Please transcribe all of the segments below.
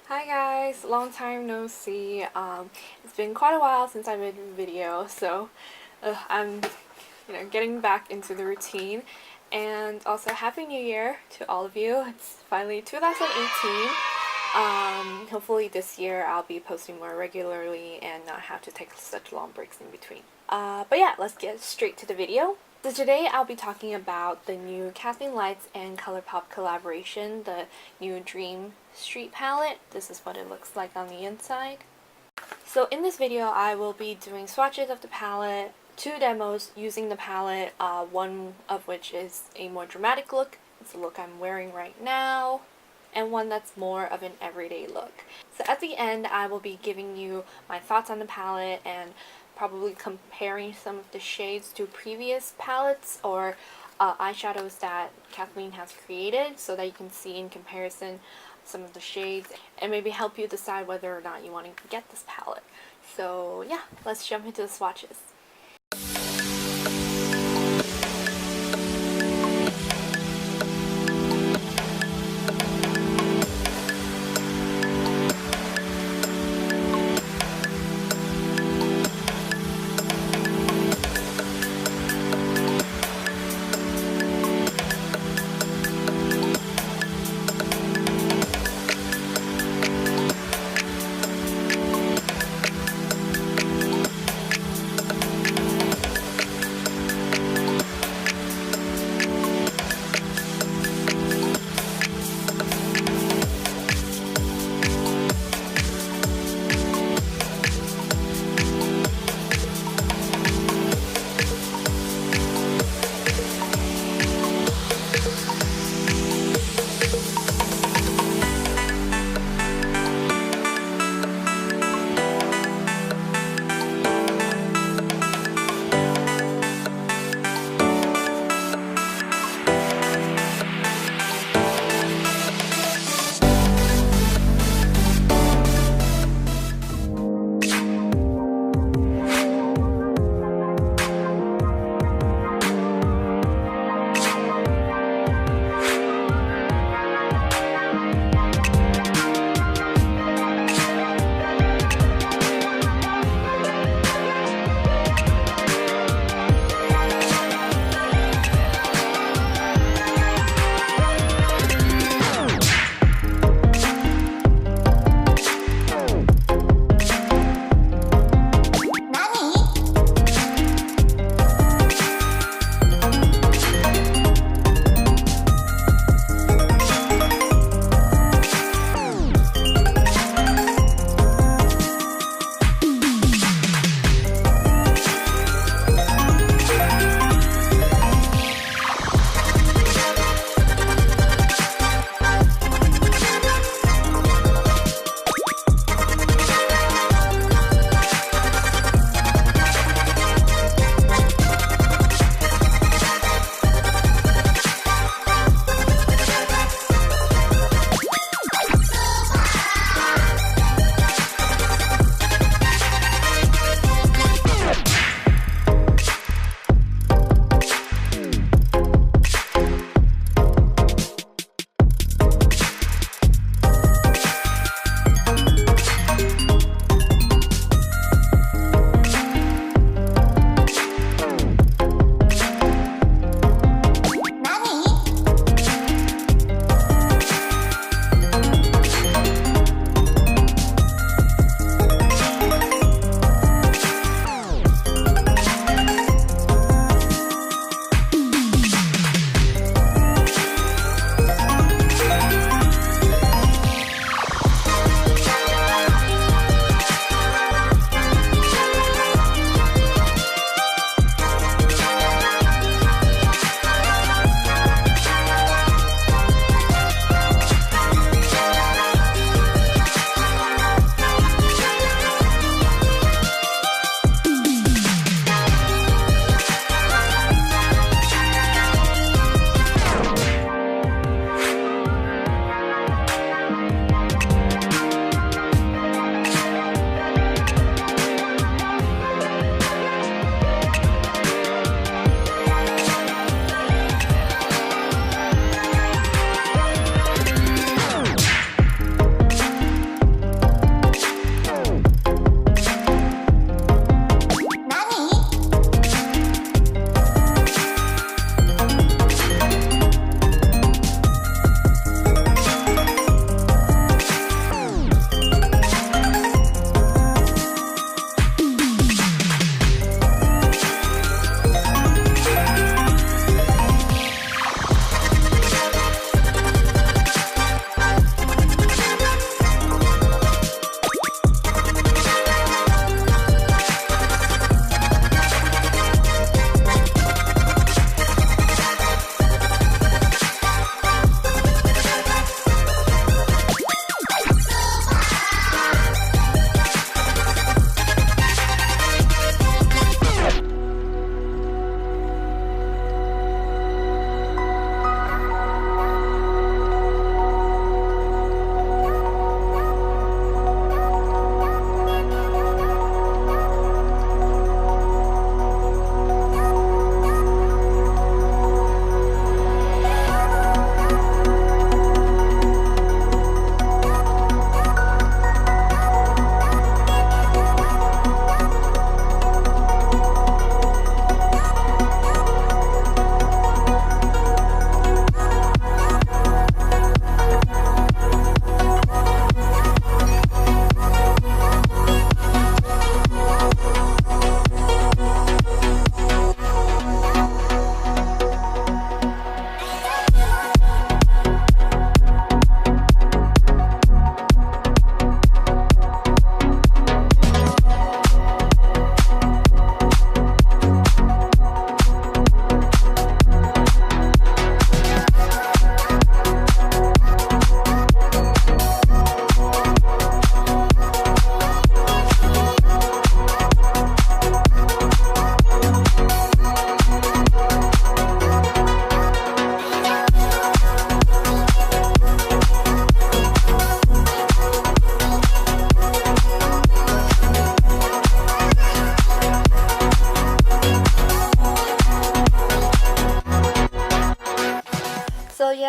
Hi guys, long time no see. It's been quite a while since I made a video, so I'm getting back into the routine. And also Happy New Year to all of you. It's finally 2018. Hopefully this year I'll be posting more regularly and not have to take such long breaks in between. But yeah, let's get straight to the video. So today I'll be talking about the new KathleenLights and Colourpop collaboration, the new Dream Street palette. This is what it looks like on the inside. So in this video I will be doing swatches of the palette, 2 demos using the palette, one of which is a more dramatic look. It's the look I'm wearing right now, and one that's more of an everyday look. So at the end I will be giving you my thoughts on the palette and probably comparing some of the shades to previous palettes or eyeshadows that Kathleen has created so that you can see in comparison some of the shades and maybe help you decide whether or not you want to get this palette. So yeah, let's jump into the swatches.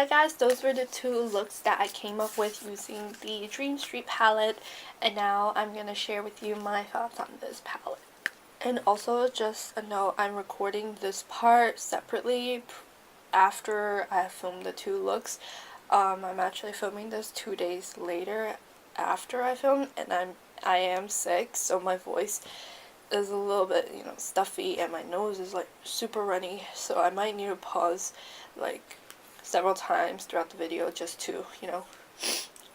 yeah guys, those were the two looks that I came up with using the Dream Street palette, and now I'm going to share with you my thoughts on this palette. And also, just a note, I'm recording this part separately after I filmed the two looks. I'm actually filming this 2 days later after I filmed, and I am sick, so my voice is a little bit, you know, stuffy, and my nose is like super runny, so I might need to pause like several times throughout the video just to, you know,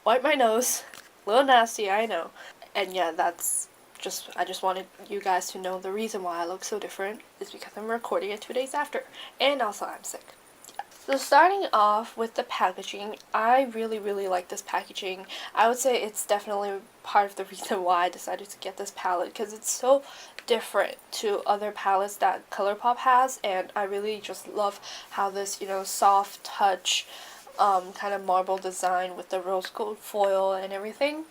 wipe my nose. A little nasty, I know. And yeah, I just wanted you guys to know the reason why I look so different is because I'm recording it 2 days after, and also I'm sick. So starting off with the packaging, I really like this packaging. I would say it's definitely part of the reason why I decided to get this palette, because it's so different to other palettes that Colourpop has, and I really just love how this, you know, soft touch kind of marble design with the rose gold foil and everything.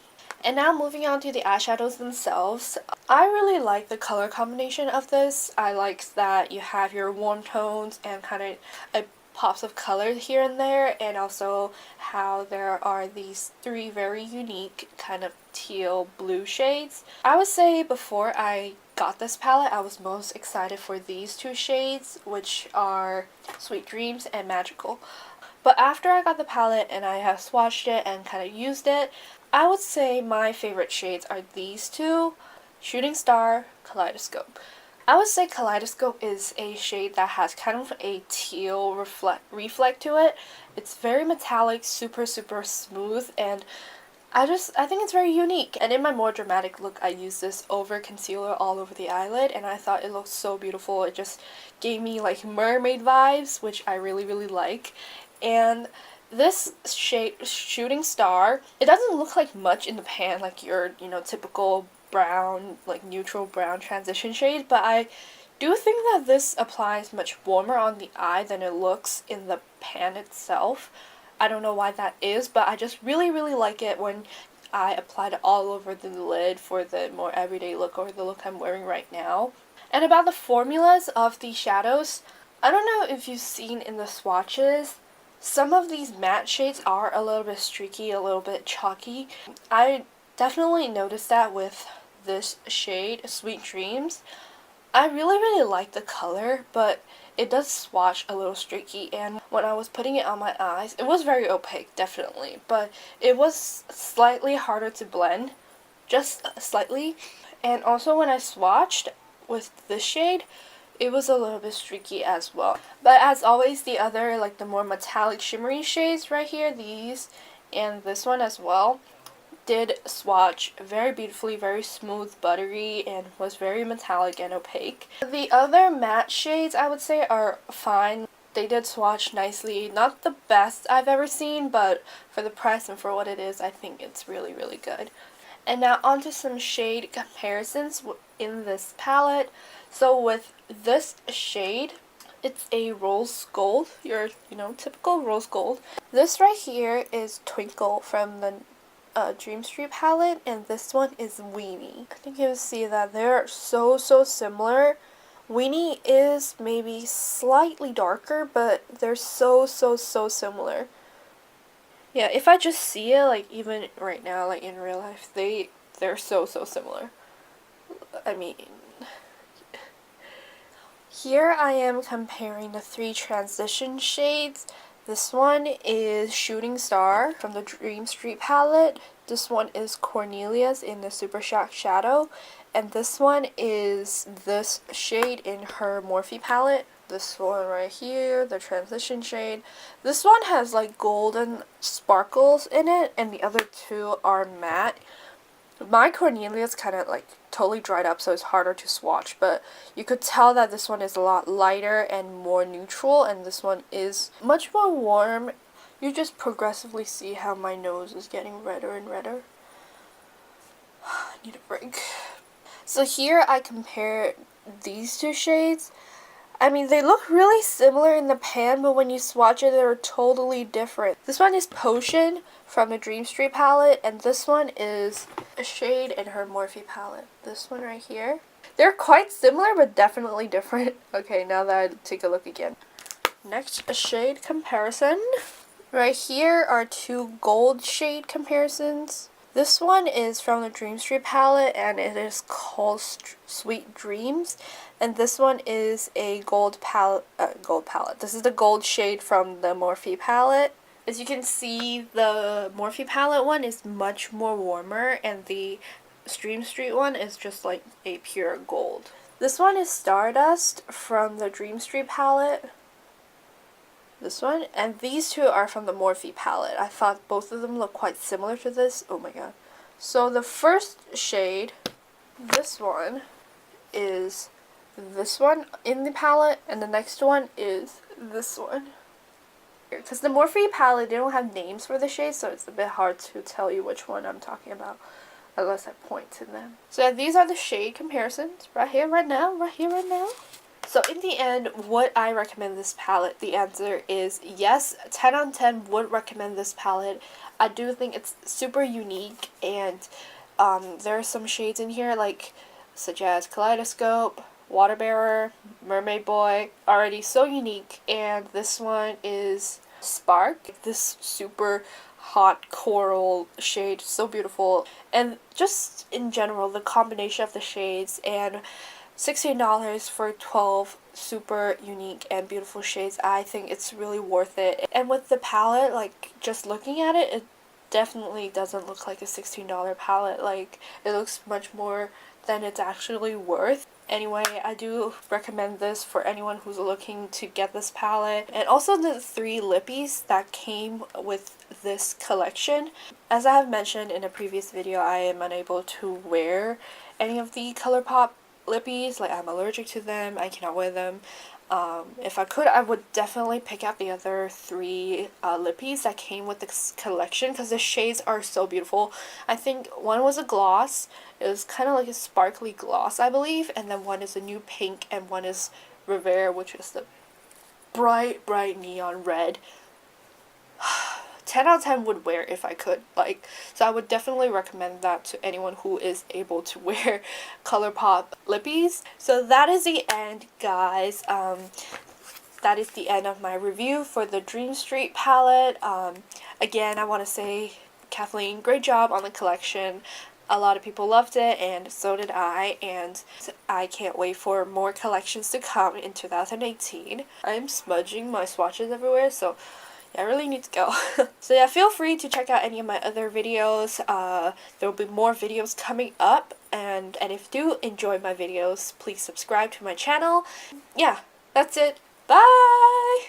And now moving on to the eyeshadows themselves, I really like the color combination of this. I like that you have your warm tones and kind of a pops of color here and there, and also how there are these three very unique kind of teal blue shades. I would say before I got this palette, I was most excited for these two shades, which are Sweet Dreams and Magical. But after I got the palette and I have swatched it and kind of used it, I would say my favorite shades are these two, Shooting Star, Kaleidoscope. I would say Kaleidoscope is a shade that has kind of a teal reflect to it. It's very metallic, super smooth, and I think it's very unique. And in my more dramatic look, I used this over concealer all over the eyelid, and I thought it looked so beautiful. It just gave me like mermaid vibes, which I really like. And this shade, Shooting Star, it doesn't look like much in the pan like your, you know, typical brown, like neutral brown transition shade, but I do think that this applies much warmer on the eye than it looks in the pan itself. I don't know why that is, but I just really like it when I applied it all over the lid for the more everyday look, or the look I'm wearing right now. And about the formulas of the shadows, I don't know if you've seen in the swatches, some of these matte shades are a little bit streaky, a little bit chalky. I definitely noticed that with this shade, Sweet Dreams. I really like the color, but it does swatch a little streaky, and when I was putting it on my eyes, it was very opaque, definitely, but it was slightly harder to blend, just slightly. And also when I swatched with this shade, it was a little bit streaky as well. But as always, the other, like the more metallic shimmery shades right here, these and this one as well, did swatch very beautifully, very smooth, buttery, and was very metallic and opaque. The other matte shades I would say are fine. They did swatch nicely. Not the best I've ever seen, but for the price and for what it is, I think it's really good. And now onto some shade comparisons in this palette. So with this shade, it's a rose gold, your, you know, typical rose gold. This right here is Twinkle from the Dream Street palette, and this one is Weenie. I think you'll see that they're so similar. Weenie is maybe slightly darker, but they're so similar. Yeah, if I just see it, like even right now, like in real life, they're so similar. I mean, here I am comparing the three transition shades. This one is Shooting Star from the Dream Street palette. This one is Cornelia's in the Super Shock Shadow. And this one is this shade in her Morphe palette. This one right here, the transition shade. This one has like golden sparkles in it, and the other two are matte. My Cornelia's kind of like totally dried up, so it's harder to swatch, but you could tell that this one is a lot lighter and more neutral, and this one is much more warm. You just progressively see how my nose is getting redder and redder. I need a break. So here I compare these two shades. I mean, they look really similar in the pan, but when you swatch it, they're totally different. This one is Potion from the Dream Street palette, and this one is a shade in her Morphe palette. This one right here. They're quite similar, but definitely different. Okay, now that I take a look again. Next, a shade comparison. Right here are two gold shade comparisons. This one is from the Dream Street palette and it is called Sweet Dreams. And this one is a gold palette. This is the gold shade from the Morphe palette. As you can see, the Morphe palette one is much more warmer and the Dream Street one is just like a pure gold. This one is Stardust from the Dream Street palette. This one, and these two are from the Morphe palette. I thought both of them look quite similar to this. Oh my god. So the first shade, this one, is this one in the palette, and the next one is this one. Because the Morphe palette, they don't have names for the shades, so it's a bit hard to tell you which one I'm talking about unless I point to them. So yeah, these are the shade comparisons right here, right now, right here, right now. So in the end, would I recommend this palette? The answer is yes. 10 on 10 would recommend this palette. I do think it's super unique, and there are some shades in here such as Kaleidoscope, Water Bearer, Mermaid Boy, already so unique, and this one is Spark. This super hot coral shade, so beautiful, and just in general the combination of the shades and $16 for 12 super unique and beautiful shades. I think it's really worth it. And with the palette, just looking at it, it definitely doesn't look like a $16 palette. It looks much more than it's actually worth. Anyway, I do recommend this for anyone who's looking to get this palette. And also the 3 lippies that came with this collection. As I have mentioned in a previous video, I am unable to wear any of the Colourpop lippies. I'm allergic to them. I cannot wear them. If I could, I would definitely pick out the other 3 lippies that came with this collection because the shades are so beautiful. I think one was a gloss. It was kind of like a sparkly gloss, I believe, and then one is a new pink and one is Rivera, which is the bright neon red. 10 out of 10 would wear if I could, so I would definitely recommend that to anyone who is able to wear Colourpop lippies. So that is the end, guys. That is the end of my review for the Dream Street palette. Again, I want to say, Kathleen, great job on the collection. A lot of people loved it, and so did I, and I can't wait for more collections to come in 2018. I'm smudging my swatches everywhere, so yeah, I really need to go. So yeah, feel free to check out any of my other videos. There will be more videos coming up, and if you do enjoy my videos, please subscribe to my channel. Yeah, that's it. Bye!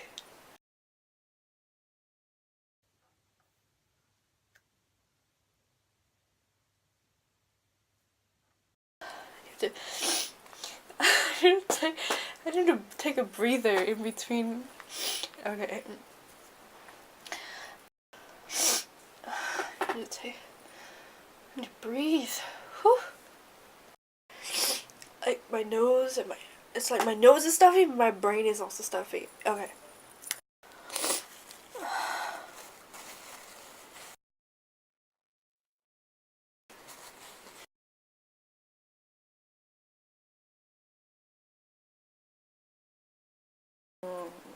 I need to take a breather in between. Okay. I need to breathe. Whew. My nose and it's like my nose is stuffy, but my brain is also stuffy. Okay.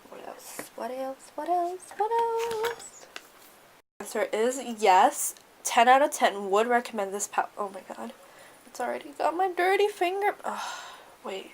What else? What else? What else? What else? The answer is yes. 10 out of 10 would recommend this palette. Oh my god. It's already got my dirty finger. Ugh, wait.